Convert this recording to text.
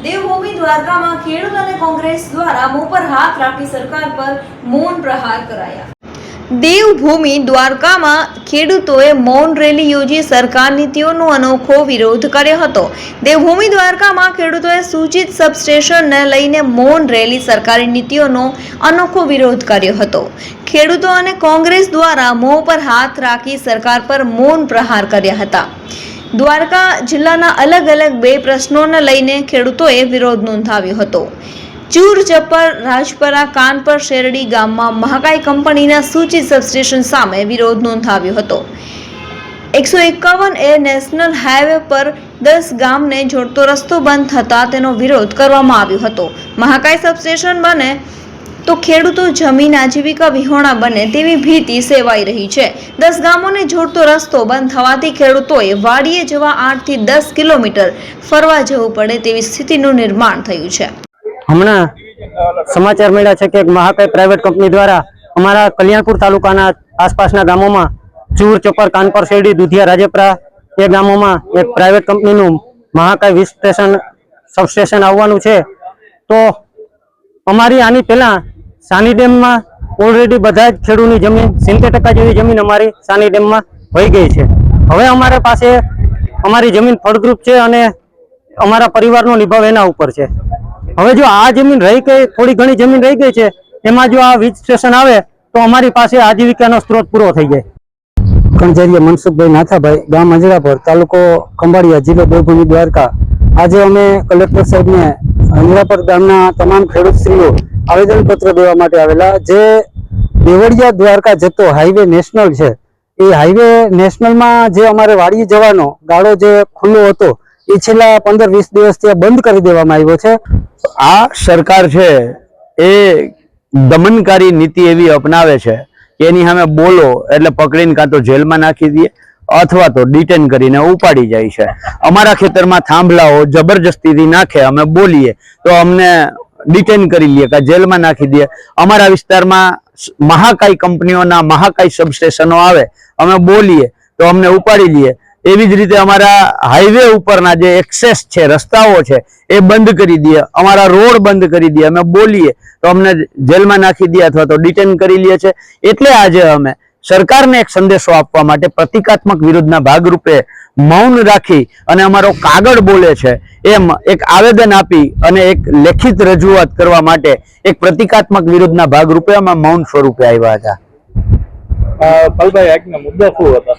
દેવભૂમિ દ્વારકામાં ખેડૂત અને કોંગ્રેસ દ્વારા મોં પર હાથ રાખી સરકાર પર મૌન પ્રહાર કરાયા। દેવભૂમિ દ્વારકામાં ખેડૂતોએ મૌન રેલી યોજી સરકાર નીતિઓનો અનોખો વિરોધ કર્યો હતો। દેવભૂમિ દ્વારકામાં ખેડૂતોએ સૂચિત સબસ્ટેશનને લઈને મૌન રેલી સરકારી નીતિઓનો અનોખો વિરોધ કર્યો હતો। ખેડૂતો અને કોંગ્રેસ દ્વારા મોં પર હાથ રાખી સરકાર પર મૌન પ્રહાર કર્યા હતા। દ્વારકા જિલ્લાના અલગ અલગ બે પ્રશ્નોને લઈને ખેડૂતોએ વિરોધ નોંધાવ્યો હતો। ચૂર ચપ્પર રાજપરા કાનપર શેરડી ગામમાં મહાકાય કંપનીના સૂચિત સબસ્ટેશન સામે વિરોધ નોંધાવ્યો હતો। 151 નેશનલ હાઈવે પર 10 ગામને જોડતો રસ્તો બંધ થતા તેનો વિરોધ કરવામાં આવ્યો હતો। મહાકાય સબસ્ટેશન બને તો ખેડૂતો જમીન આજીવિકા વિહોણા બને તેવી ભીતિ સેવાઈ રહી છે। 10 ગામોને જોડતો રસ્તો બંધ થવાથી ખેડૂતોએ વાડીએ જવા 8 થી 10 કિલોમીટર ફરવા જવું પડે તેવી સ્થિતિનું નિર્માણ થયું છે। હમણાં સમાચાર મળ્યા છે કે મહાકાય પ્રાઇવેટ કંપની દ્વારા અમારા કલ્યાણપુર તાલુકાના આસપાસના ગામોમાં ચૂર ચપ્પર કાનપર શેરડી દુધિયા રાજપરા એ ગામોમાં એક પ્રાઇવેટ કંપનીનું મહાકાય 20 સ્ટેશન સબસ્ટેશન આવવાનું છે। તો અમારી આની પહેલા સાની ડેમમાં ઓલરેડી બધા જ ખેડૂતની જમીન 70% જેવી જમીન અમારી સાની ડેમમાં વહી ગઈ છે। હવે અમારા પાસે અમારી જમીન ફળદ્રુપ છે અને અમારા પરિવારનો નિભાવ એના ઉપર છે। હવે જો આ જમીન રહી ગઈ, થોડી ઘણી જમીન રહી ગઈ છે, એમાં જો આ વીજ સ્ટેશન આવે તો અમારી પાસે આજીવિકાનો સ્ત્રોત પૂરો થઈ જાય। કંજરિયા મનસુખભાઈ નાથાભાઈ, ગામ અંજરાપર, તાલુકો ખંભાળિયા, જિલ્લો દેવભૂમિ દ્વારકા। આજે અમે કલેક્ટર સાહેબને અંજરાપર ગામના તમામ ખેડૂતશ્રીઓ આવેદનપત્ર દેવા માટે આવેલા। જે દેવળિયા દ્વારકા જતો હાઈવે નેશનલ છે, એ હાઈવે નેશનલમાં જે અમારે વાડી જવાનો ગાળો જે ખુલ્લો હતો એ છેલ્લા 15-20 દિવસથી બંધ કરી દેવામાં આવ્યો છે। આ સરકાર છે એ દમનકારી નીતિ એવી અપનાવે છે કે એની સામે બોલો એટલે પકડીને કાં તો જેલમાં નાખી દે અથવા તો ડિટેન કરીને ઉપાડી જાય છે। અમારા ખેતરમાં થાંભલાઓ જબરજસ્તીથી નાખે, અમે બોલીએ તો અમને ડિટેન કરી લે કે જેલમાં નાખી દે। અમારા વિસ્તારમાં મહાકાય કંપનીઓના મહાકાય સબસ્ટેશનો આવે, અમે બોલીએ તો અમને ઉપાડી લે। એવી જ રીતે અમારા હાઈવે ઉપરના જે એક્સેસ છે, રસ્તાઓ છે, એ બંધ કરી દે, અમારા રોડ બંધ કરી દે, અમે બોલીએ તો અમને જેલમાં નાખી દે અથવા તો ડિટેન કરી લે છે। એટલે આજે અમે સરકારને એક સંદેશો આપવા માટે પ્રતિકાત્મક વિરોધના ભાગરૂપે મૌન રાખી અને અમારો કાગળ બોલે છે એમ એક આવેદન આપી અને એક લેખિત રજૂઆત કરવા માટે એક પ્રતિકાત્મક વિરોધના ભાગરૂપે અમે મૌન સ્વરૂપે આવ્યા હતા। પલભાઈ, આજનો મુદ્દો શું હતો?